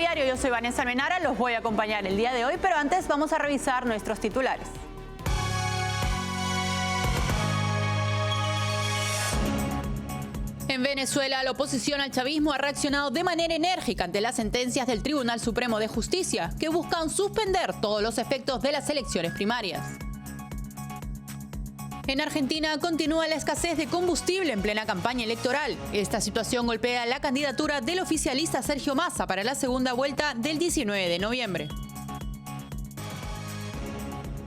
Diario, yo soy Vanessa Almenara, los voy a acompañar el día de hoy, pero antes vamos a revisar nuestros titulares. En Venezuela, la oposición al chavismo ha reaccionado de manera enérgica ante las sentencias del Tribunal Supremo de Justicia, que buscan suspender todos los efectos de las elecciones primarias. En Argentina continúa la escasez de combustible en plena campaña electoral. Esta situación golpea la candidatura del oficialista Sergio Massa para la segunda vuelta del 19 de noviembre.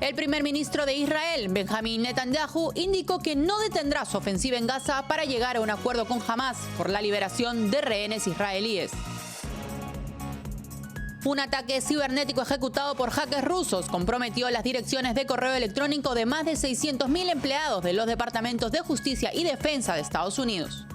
El primer ministro de Israel, Benjamín Netanyahu, indicó que no detendrá su ofensiva en Gaza para llegar a un acuerdo con Hamás por la liberación de rehenes israelíes. Un ataque cibernético ejecutado por hackers rusos comprometió las direcciones de correo electrónico de más de 600.000 empleados de los departamentos de Justicia y Defensa de Estados Unidos.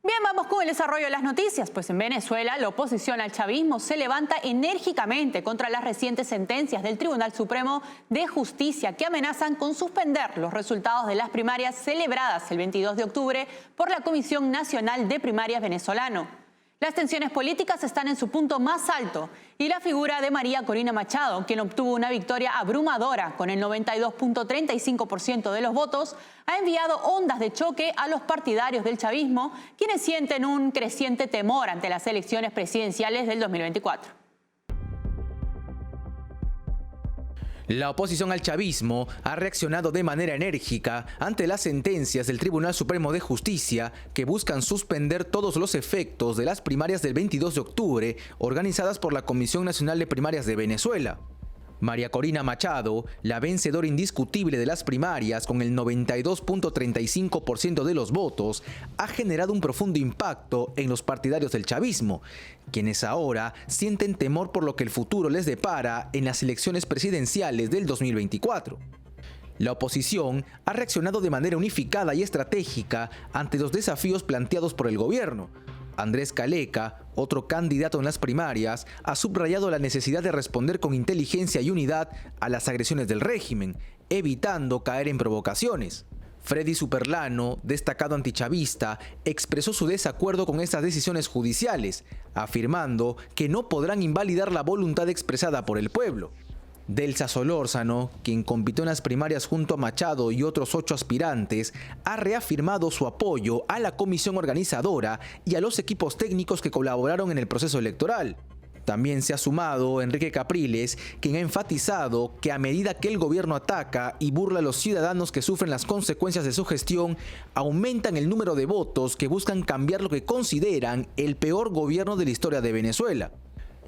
Bien, vamos con el desarrollo de las noticias. Pues en Venezuela, la oposición al chavismo se levanta enérgicamente contra las recientes sentencias del Tribunal Supremo de Justicia que amenazan con suspender los resultados de las primarias celebradas el 22 de octubre por la Comisión Nacional de Primarias venezolano. Las tensiones políticas están en su punto más alto y la figura de María Corina Machado, quien obtuvo una victoria abrumadora con el 92.35% de los votos, ha enviado ondas de choque a los partidarios del chavismo, quienes sienten un creciente temor ante las elecciones presidenciales del 2024. La oposición al chavismo ha reaccionado de manera enérgica ante las sentencias del Tribunal Supremo de Justicia que buscan suspender todos los efectos de las primarias del 22 de octubre organizadas por la Comisión Nacional de Primarias de Venezuela. María Corina Machado, la vencedora indiscutible de las primarias con el 92.35% de los votos, ha generado un profundo impacto en los partidarios del chavismo, quienes ahora sienten temor por lo que el futuro les depara en las elecciones presidenciales del 2024. La oposición ha reaccionado de manera unificada y estratégica ante los desafíos planteados por el gobierno. Andrés Caleca, otro candidato en las primarias, ha subrayado la necesidad de responder con inteligencia y unidad a las agresiones del régimen, evitando caer en provocaciones. Freddy Superlano, destacado antichavista, expresó su desacuerdo con estas decisiones judiciales, afirmando que no podrán invalidar la voluntad expresada por el pueblo. Delsa Solórzano, quien compitió en las primarias junto a Machado y otros 8 aspirantes, ha reafirmado su apoyo a la comisión organizadora y a los equipos técnicos que colaboraron en el proceso electoral. También se ha sumado Enrique Capriles, quien ha enfatizado que a medida que el gobierno ataca y burla a los ciudadanos que sufren las consecuencias de su gestión, aumentan el número de votos que buscan cambiar lo que consideran el peor gobierno de la historia de Venezuela.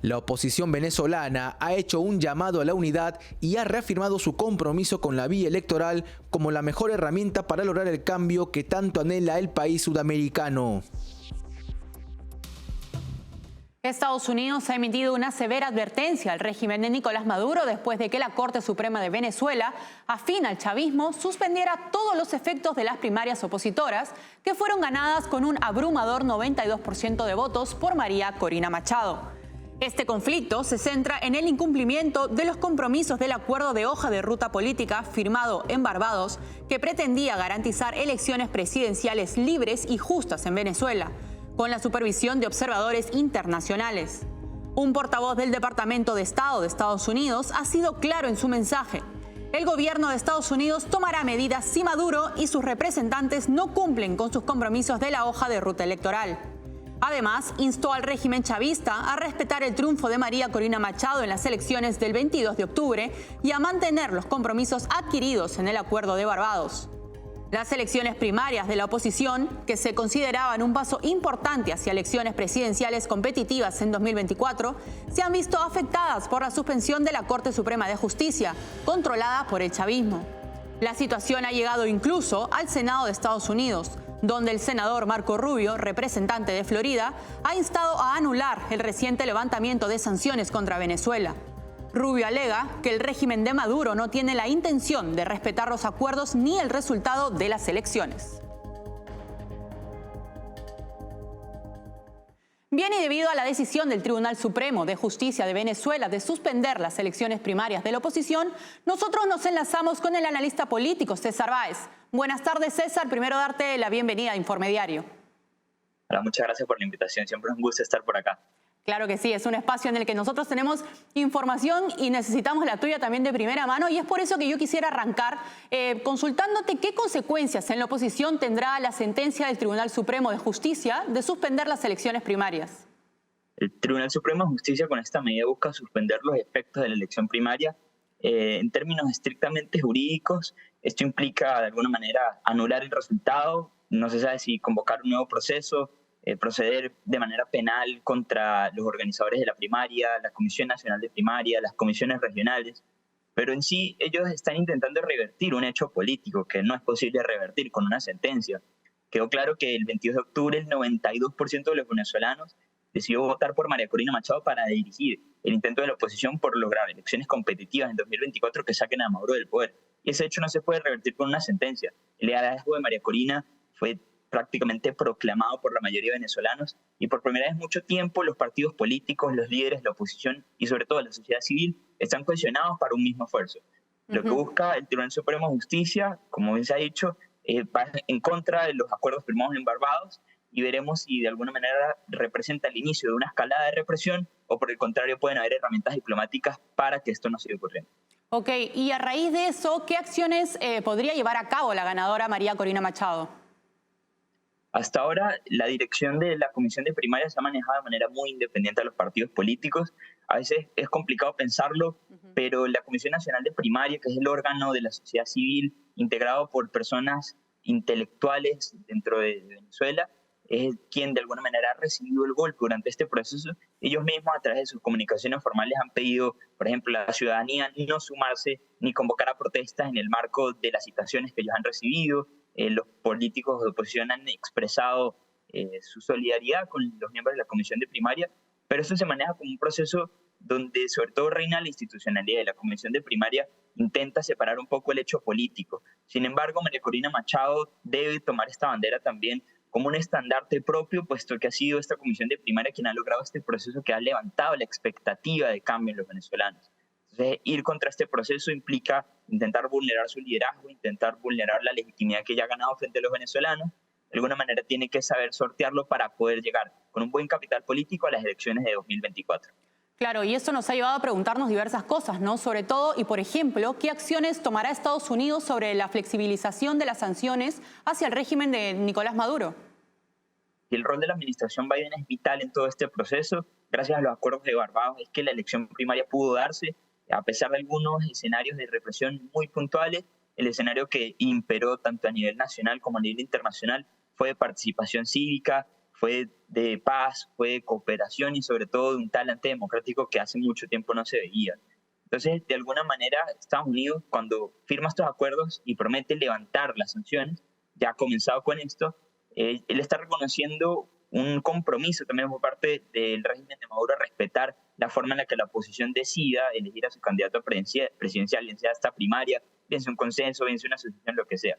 La oposición venezolana ha hecho un llamado a la unidad y ha reafirmado su compromiso con la vía electoral como la mejor herramienta para lograr el cambio que tanto anhela el país sudamericano. Estados Unidos ha emitido una severa advertencia al régimen de Nicolás Maduro después de que la Corte Suprema de Venezuela, afín al chavismo, suspendiera todos los efectos de las primarias opositoras que fueron ganadas con un abrumador 92% de votos por María Corina Machado. Este conflicto se centra en el incumplimiento de los compromisos del acuerdo de hoja de ruta política firmado en Barbados, que pretendía garantizar elecciones presidenciales libres y justas en Venezuela, con la supervisión de observadores internacionales. Un portavoz del Departamento de Estado de Estados Unidos ha sido claro en su mensaje. El gobierno de Estados Unidos tomará medidas si Maduro y sus representantes no cumplen con sus compromisos de la hoja de ruta electoral. Además, instó al régimen chavista a respetar el triunfo de María Corina Machado en las elecciones del 22 de octubre y a mantener los compromisos adquiridos en el Acuerdo de Barbados. Las elecciones primarias de la oposición, que se consideraban un paso importante hacia elecciones presidenciales competitivas en 2024, se han visto afectadas por la suspensión de la Corte Suprema de Justicia, controlada por el chavismo. La situación ha llegado incluso al Senado de Estados Unidos, donde el senador Marco Rubio, representante de Florida, ha instado a anular el reciente levantamiento de sanciones contra Venezuela. Rubio alega que el régimen de Maduro no tiene la intención de respetar los acuerdos ni el resultado de las elecciones. Bien, y debido a la decisión del Tribunal Supremo de Justicia de Venezuela de suspender las elecciones primarias de la oposición, nosotros nos enlazamos con el analista político César Báez. Buenas tardes, César. Primero darte la bienvenida a Informe Diario. Hola, muchas gracias por la invitación. Siempre es un gusto estar por acá. Claro que sí, es un espacio en el que nosotros tenemos información y necesitamos la tuya también de primera mano, y es por eso que yo quisiera arrancar consultándote qué consecuencias en la oposición tendrá la sentencia del Tribunal Supremo de Justicia de suspender las elecciones primarias. El Tribunal Supremo de Justicia con esta medida busca suspender los efectos de la elección primaria. En términos estrictamente jurídicos, esto implica de alguna manera anular el resultado, no se sabe si convocar un nuevo proceso, proceder de manera penal contra los organizadores de la primaria, la Comisión Nacional de Primaria, las comisiones regionales, pero en sí ellos están intentando revertir un hecho político que no es posible revertir con una sentencia. Quedó claro que el 22 de octubre el 92% de los venezolanos decidió votar por María Corina Machado para dirigir el intento de la oposición por lograr elecciones competitivas en 2024 que saquen a Maduro del poder. Y ese hecho no se puede revertir con una sentencia. El liderazgo de María Corina fue prácticamente proclamado por la mayoría de venezolanos, y por primera vez en mucho tiempo los partidos políticos, los líderes, la oposición y sobre todo la sociedad civil están cohesionados para un mismo esfuerzo. Lo que busca el Tribunal Supremo de Justicia, como bien se ha dicho, va en contra de los acuerdos firmados en Barbados, y veremos si de alguna manera representa el inicio de una escalada de represión o por el contrario pueden haber herramientas diplomáticas para que esto no siga ocurriendo. Ok, y a raíz de eso, ¿qué acciones podría llevar a cabo la ganadora María Corina Machado? Hasta ahora, la dirección de la Comisión de Primaria se ha manejado de manera muy independiente a los partidos políticos. A veces es complicado pensarlo, pero la Comisión Nacional de Primaria, que es el órgano de la sociedad civil integrado por personas intelectuales dentro de Venezuela, es quien de alguna manera ha recibido el golpe durante este proceso. Ellos mismos a través de sus comunicaciones formales han pedido, por ejemplo, a la ciudadanía no sumarse ni convocar a protestas en el marco de las citaciones que ellos han recibido. Los políticos de oposición han expresado su solidaridad con los miembros de la Comisión de Primaria, pero eso se maneja como un proceso donde sobre todo reina la institucionalidad, y la Comisión de Primaria intenta separar un poco el hecho político. Sin embargo, María Corina Machado debe tomar esta bandera también como un estandarte propio, puesto que ha sido esta Comisión de Primaria quien ha logrado este proceso que ha levantado la expectativa de cambio en los venezolanos. Entonces, ir contra este proceso implica intentar vulnerar su liderazgo, intentar vulnerar la legitimidad que ella ha ganado frente a los venezolanos. De alguna manera tiene que saber sortearlo para poder llegar con un buen capital político a las elecciones de 2024. Claro, y eso nos ha llevado a preguntarnos diversas cosas, ¿no? Sobre todo, y por ejemplo, ¿qué acciones tomará Estados Unidos sobre la flexibilización de las sanciones hacia el régimen de Nicolás Maduro? Y el rol de la administración Biden es vital en todo este proceso. Gracias a los acuerdos de Barbados es que la elección primaria pudo darse. A pesar de algunos escenarios de represión muy puntuales, el escenario que imperó tanto a nivel nacional como a nivel internacional fue de participación cívica, fue de paz, fue de cooperación y sobre todo de un talante democrático que hace mucho tiempo no se veía. Entonces, de alguna manera, Estados Unidos, cuando firma estos acuerdos y promete levantar las sanciones, ya ha comenzado con esto, él está reconociendo un compromiso también por parte del régimen de Maduro a respetar la forma en la que la oposición decida elegir a su candidato presidencial, bien sea esta primaria, bien sea un consenso, bien sea una asociación, lo que sea.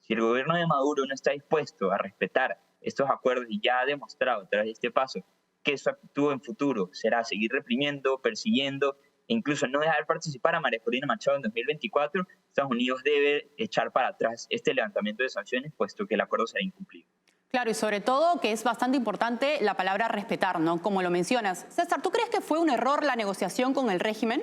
Si el gobierno de Maduro no está dispuesto a respetar estos acuerdos y ya ha demostrado a través de este paso que su actitud en futuro será seguir reprimiendo, persiguiendo e incluso no dejar participar a María Corina Machado en 2024, Estados Unidos debe echar para atrás este levantamiento de sanciones, puesto que el acuerdo será incumplido. Claro, y sobre todo que es bastante importante la palabra respetar, ¿no? Como lo mencionas. César, ¿tú crees que fue un error la negociación con el régimen?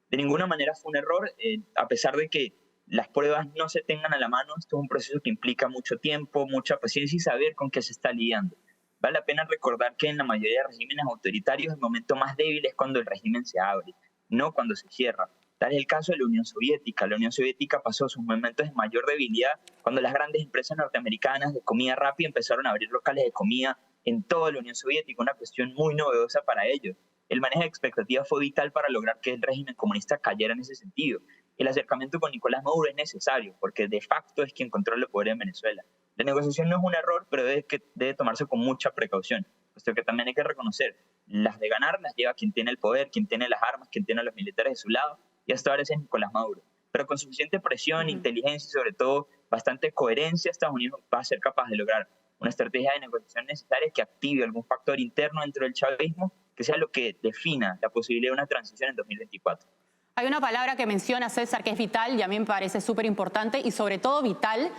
De ninguna manera fue un error, a pesar de que las pruebas no se tengan a la mano. Esto es un proceso que implica mucho tiempo, mucha paciencia y saber con qué se está lidiando. Vale la pena recordar que en la mayoría de regímenes autoritarios el momento más débil es cuando el régimen se abre, no cuando se cierra. Tal es el caso de la Unión Soviética. La Unión Soviética pasó sus momentos de mayor debilidad cuando las grandes empresas norteamericanas de comida rápida empezaron a abrir locales de comida en toda la Unión Soviética, una cuestión muy novedosa para ellos. El manejo de expectativas fue vital para lograr que el régimen comunista cayera en ese sentido. El acercamiento con Nicolás Maduro es necesario porque de facto es quien controla el poder en Venezuela. La negociación no es un error, pero debe tomarse con mucha precaución, puesto que también hay que reconocer, las de ganar las lleva quien tiene el poder, quien tiene las armas, quien tiene a los militares de su lado, y hasta ahora es Nicolás Maduro. Pero con suficiente presión, inteligencia y sobre todo bastante coherencia, Estados Unidos va a ser capaz de lograr una estrategia de negociación necesaria que active algún factor interno dentro del chavismo que sea lo que defina la posibilidad de una transición en 2024. Hay una palabra que menciona César que es vital y a mí me parece súper importante y sobre todo vital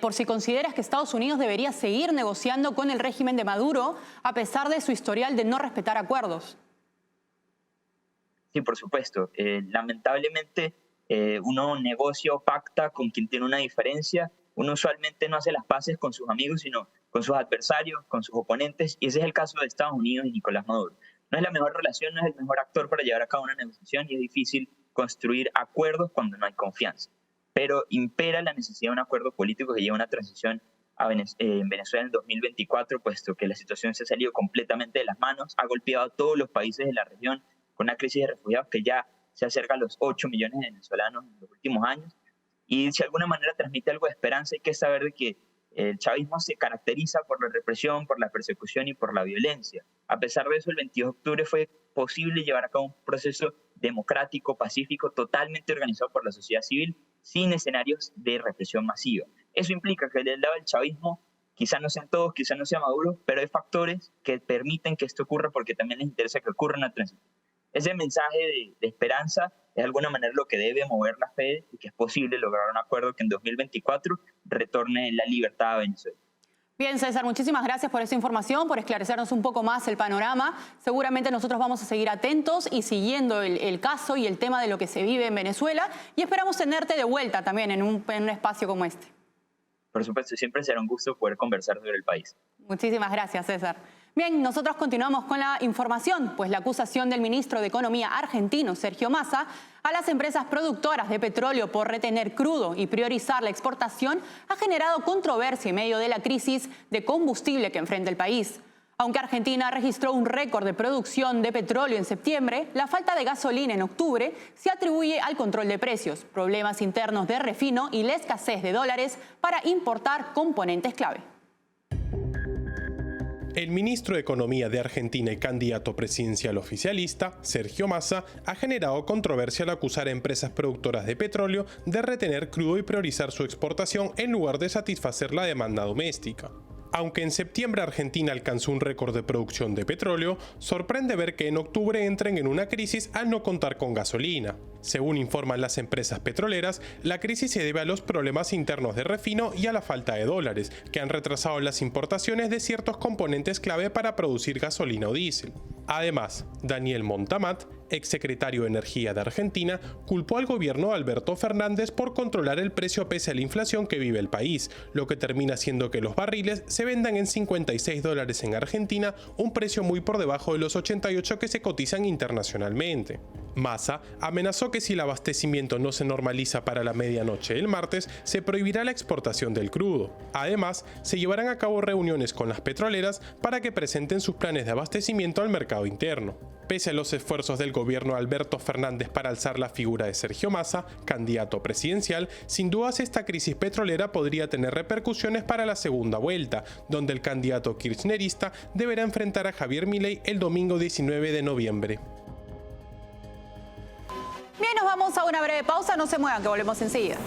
por si consideras que Estados Unidos debería seguir negociando con el régimen de Maduro a pesar de su historial de no respetar acuerdos. Sí, por supuesto. Lamentablemente uno negocia o pacta con quien tiene una diferencia. Uno usualmente no hace las paces con sus amigos, sino con sus adversarios, con sus oponentes, y ese es el caso de Estados Unidos y Nicolás Maduro. No es la mejor relación, no es el mejor actor para llevar a cabo una negociación y es difícil construir acuerdos cuando no hay confianza. Pero impera la necesidad de un acuerdo político que lleve a una transición en Venezuela en 2024, puesto que la situación se ha salido completamente de las manos, ha golpeado a todos los países de la región con una crisis de refugiados que ya se acerca a los 8 millones de venezolanos en los últimos años. Y si de alguna manera transmite algo de esperanza, hay que saber de que el chavismo se caracteriza por la represión, por la persecución y por la violencia. A pesar de eso, el 22 de octubre fue posible llevar a cabo un proceso democrático, pacífico, totalmente organizado por la sociedad civil, sin escenarios de represión masiva. Eso implica que del lado del chavismo, quizá no sean todos, quizá no sea Maduro, pero hay factores que permiten que esto ocurra porque también les interesa que ocurra una transición. Ese mensaje de esperanza es de alguna manera lo que debe mover la fe y que es posible lograr un acuerdo que en 2024 retorne la libertad a Venezuela. Bien, César, muchísimas gracias por esa información, por esclarecernos un poco más el panorama. Seguramente nosotros vamos a seguir atentos y siguiendo el caso y el tema de lo que se vive en Venezuela y esperamos tenerte de vuelta también en un espacio como este. Por supuesto, siempre será un gusto poder conversar sobre el país. Muchísimas gracias, César. Bien, nosotros continuamos con la información, pues la acusación del ministro de Economía argentino, Sergio Massa, a las empresas productoras de petróleo por retener crudo y priorizar la exportación ha generado controversia en medio de la crisis de combustible que enfrenta el país. Aunque Argentina registró un récord de producción de petróleo en septiembre, la falta de gasolina en octubre se atribuye al control de precios, problemas internos de refino y la escasez de dólares para importar componentes clave. El ministro de Economía de Argentina y candidato presidencial oficialista, Sergio Massa, ha generado controversia al acusar a empresas productoras de petróleo de retener crudo y priorizar su exportación en lugar de satisfacer la demanda doméstica. Aunque en septiembre Argentina alcanzó un récord de producción de petróleo, sorprende ver que en octubre entren en una crisis al no contar con gasolina. Según informan las empresas petroleras, la crisis se debe a los problemas internos de refino y a la falta de dólares, que han retrasado las importaciones de ciertos componentes clave para producir gasolina o diésel. Además, Daniel Montamat, exsecretario de Energía de Argentina, culpó al gobierno de Alberto Fernández por controlar el precio pese a la inflación que vive el país, lo que termina haciendo que los barriles se vendan en $56 en Argentina, un precio muy por debajo de los 88 que se cotizan internacionalmente. Massa amenazó que si el abastecimiento no se normaliza para la medianoche del martes, se prohibirá la exportación del crudo. Además, se llevarán a cabo reuniones con las petroleras para que presenten sus planes de abastecimiento al mercado interno. Pese a los esfuerzos del gobierno de Alberto Fernández para alzar la figura de Sergio Massa, candidato presidencial, sin dudas esta crisis petrolera podría tener repercusiones para la segunda vuelta, donde el candidato kirchnerista deberá enfrentar a Javier Milei el domingo 19 de noviembre. Bien, nos vamos a una breve pausa, no se muevan que volvemos enseguida.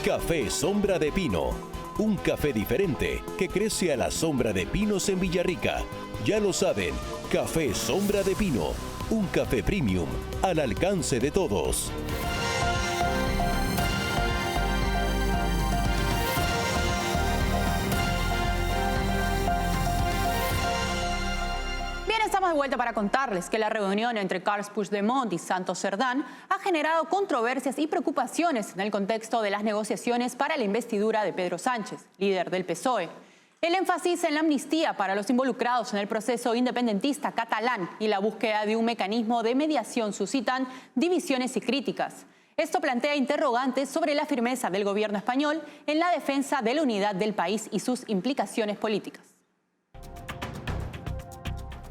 Café Sombra de Pino, un café diferente que crece a la sombra de pinos en Villarrica. Ya lo saben, Café Sombra de Pino, un café premium al alcance de todos. Estamos de vuelta para contarles que la reunión entre Carles Puigdemont y Santos Cerdán ha generado controversias y preocupaciones en el contexto de las negociaciones para la investidura de Pedro Sánchez, líder del PSOE. El énfasis en la amnistía para los involucrados en el proceso independentista catalán y la búsqueda de un mecanismo de mediación suscitan divisiones y críticas. Esto plantea interrogantes sobre la firmeza del gobierno español en la defensa de la unidad del país y sus implicaciones políticas.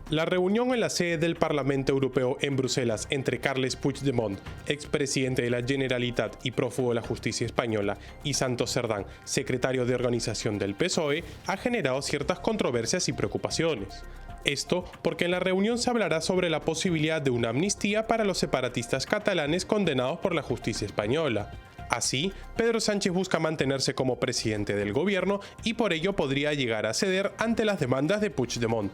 La reunión en la sede del Parlamento Europeo en Bruselas entre Carles Puigdemont, expresidente de la Generalitat y prófugo de la justicia española, y Santos Cerdán, secretario de organización del PSOE, ha generado ciertas controversias y preocupaciones. Esto porque en la reunión se hablará sobre la posibilidad de una amnistía para los separatistas catalanes condenados por la justicia española. Así, Pedro Sánchez busca mantenerse como presidente del gobierno y por ello podría llegar a ceder ante las demandas de Puigdemont.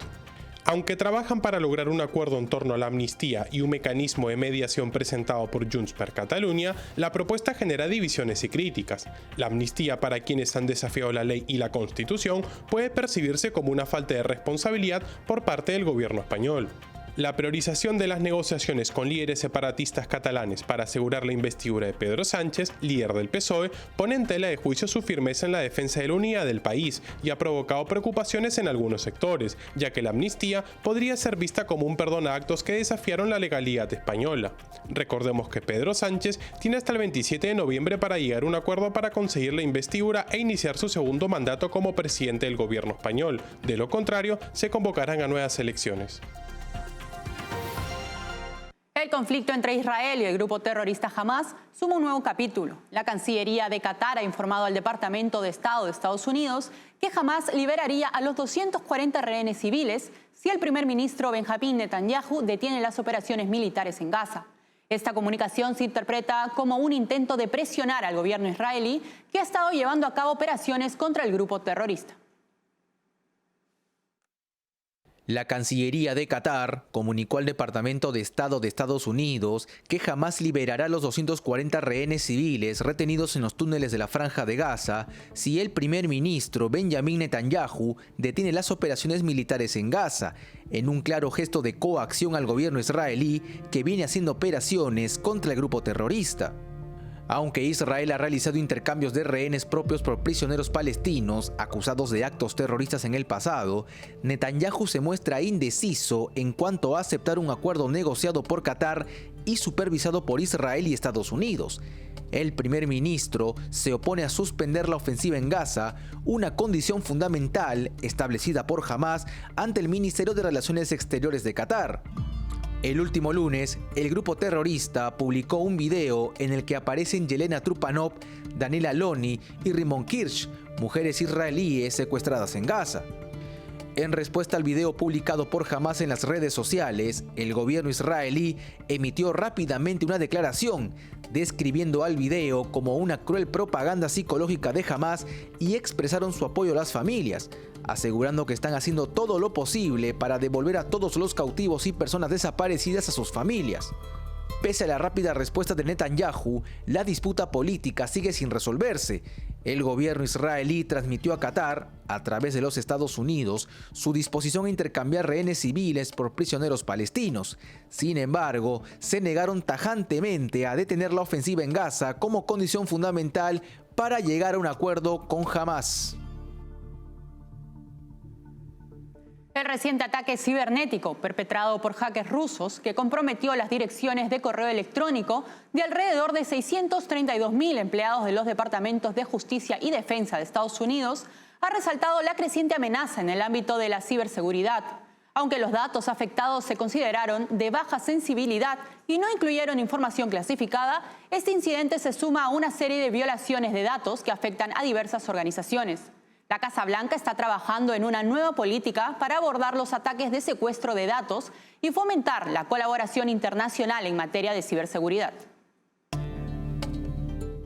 Aunque trabajan para lograr un acuerdo en torno a la amnistía y un mecanismo de mediación presentado por Junts per Catalunya, la propuesta genera divisiones y críticas. La amnistía para quienes han desafiado la ley y la Constitución puede percibirse como una falta de responsabilidad por parte del gobierno español. La priorización de las negociaciones con líderes separatistas catalanes para asegurar la investidura de Pedro Sánchez, líder del PSOE, pone en tela de juicio su firmeza en la defensa de la unidad del país y ha provocado preocupaciones en algunos sectores, ya que la amnistía podría ser vista como un perdón a actos que desafiaron la legalidad española. Recordemos que Pedro Sánchez tiene hasta el 27 de noviembre para llegar a un acuerdo para conseguir la investidura e iniciar su segundo mandato como presidente del gobierno español. De lo contrario, se convocarán a nuevas elecciones. El conflicto entre Israel y el grupo terrorista Hamas suma un nuevo capítulo. La Cancillería de Qatar ha informado al Departamento de Estado de Estados Unidos que Hamas liberaría a los 240 rehenes civiles si el primer ministro Benjamín Netanyahu detiene las operaciones militares en Gaza. Esta comunicación se interpreta como un intento de presionar al gobierno israelí, que ha estado llevando a cabo operaciones contra el grupo terrorista. La Cancillería de Qatar comunicó al Departamento de Estado de Estados Unidos que jamás liberará a los 240 rehenes civiles retenidos en los túneles de la Franja de Gaza si el primer ministro Benjamín Netanyahu detiene las operaciones militares en Gaza, en un claro gesto de coacción al gobierno israelí que viene haciendo operaciones contra el grupo terrorista. Aunque Israel ha realizado intercambios de rehenes propios por prisioneros palestinos acusados de actos terroristas en el pasado, Netanyahu se muestra indeciso en cuanto a aceptar un acuerdo negociado por Qatar y supervisado por Israel y Estados Unidos. El primer ministro se opone a suspender la ofensiva en Gaza, una condición fundamental establecida por Hamas ante el Ministerio de Relaciones Exteriores de Qatar. El último lunes, el grupo terrorista publicó un video en el que aparecen Yelena Trupanov, Daniel Aloni y Rimon Kirsch, mujeres israelíes secuestradas en Gaza. En respuesta al video publicado por Hamas en las redes sociales, el gobierno israelí emitió rápidamente una declaración describiendo al video como una cruel propaganda psicológica de Hamas y expresaron su apoyo a las familias, asegurando que están haciendo todo lo posible para devolver a todos los cautivos y personas desaparecidas a sus familias. Pese a la rápida respuesta de Netanyahu, la disputa política sigue sin resolverse. El gobierno israelí transmitió a Qatar, a través de los Estados Unidos, su disposición a intercambiar rehenes civiles por prisioneros palestinos. Sin embargo, se negaron tajantemente a detener la ofensiva en Gaza como condición fundamental para llegar a un acuerdo con Hamas. El reciente ataque cibernético perpetrado por hackers rusos que comprometió las direcciones de correo electrónico de alrededor de 632.000 empleados de los departamentos de Justicia y Defensa de Estados Unidos ha resaltado la creciente amenaza en el ámbito de la ciberseguridad. Aunque los datos afectados se consideraron de baja sensibilidad y no incluyeron información clasificada, este incidente se suma a una serie de violaciones de datos que afectan a diversas organizaciones. La Casa Blanca está trabajando en una nueva política para abordar los ataques de secuestro de datos y fomentar la colaboración internacional en materia de ciberseguridad.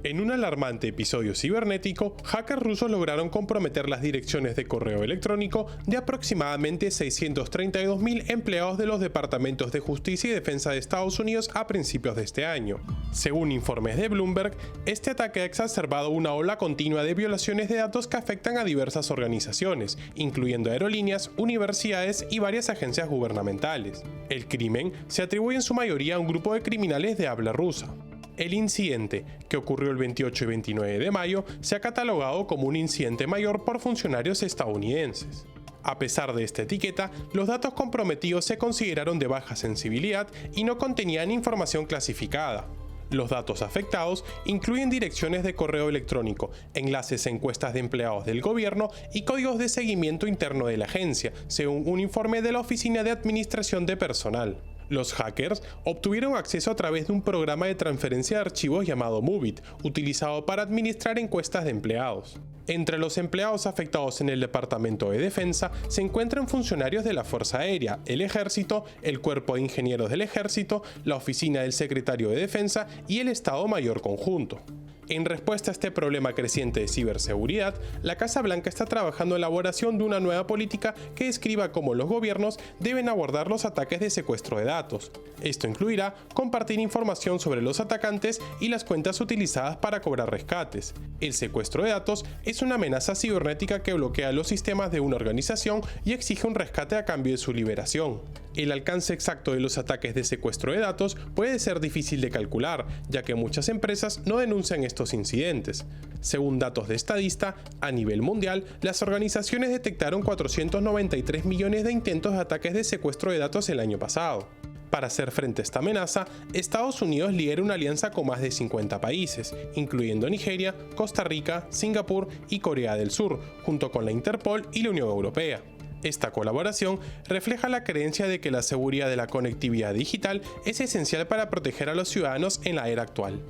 En un alarmante episodio cibernético, hackers rusos lograron comprometer las direcciones de correo electrónico de aproximadamente 632.000 empleados de los departamentos de Justicia y Defensa de Estados Unidos a principios de este año. Según informes de Bloomberg, este ataque ha exacerbado una ola continua de violaciones de datos que afectan a diversas organizaciones, incluyendo aerolíneas, universidades y varias agencias gubernamentales. El crimen se atribuye en su mayoría a un grupo de criminales de habla rusa. El incidente, que ocurrió el 28 y 29 de mayo, se ha catalogado como un incidente mayor por funcionarios estadounidenses. A pesar de esta etiqueta, los datos comprometidos se consideraron de baja sensibilidad y no contenían información clasificada. Los datos afectados incluyen direcciones de correo electrónico, enlaces a encuestas de empleados del gobierno y códigos de seguimiento interno de la agencia, según un informe de la Oficina de Administración de Personal. Los hackers obtuvieron acceso a través de un programa de transferencia de archivos llamado Movit, utilizado para administrar encuestas de empleados. Entre los empleados afectados en el Departamento de Defensa se encuentran funcionarios de la Fuerza Aérea, el Ejército, el Cuerpo de Ingenieros del Ejército, la Oficina del Secretario de Defensa y el Estado Mayor Conjunto. En respuesta a este problema creciente de ciberseguridad, la Casa Blanca está trabajando en la elaboración de una nueva política que describa cómo los gobiernos deben abordar los ataques de secuestro de datos. Esto incluirá compartir información sobre los atacantes y las cuentas utilizadas para cobrar rescates. El secuestro de datos es una amenaza cibernética que bloquea los sistemas de una organización y exige un rescate a cambio de su liberación. El alcance exacto de los ataques de secuestro de datos puede ser difícil de calcular, ya que muchas empresas no denuncian estos incidentes. Según datos de Estadista, a nivel mundial, las organizaciones detectaron 493 millones de intentos de ataques de secuestro de datos el año pasado. Para hacer frente a esta amenaza, Estados Unidos lidera una alianza con más de 50 países, incluyendo Nigeria, Costa Rica, Singapur y Corea del Sur, junto con la Interpol y la Unión Europea. Esta colaboración refleja la creencia de que la seguridad de la conectividad digital es esencial para proteger a los ciudadanos en la era actual.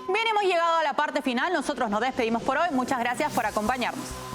Bien, hemos llegado a la parte final. Nosotros nos despedimos por hoy. Muchas gracias por acompañarnos.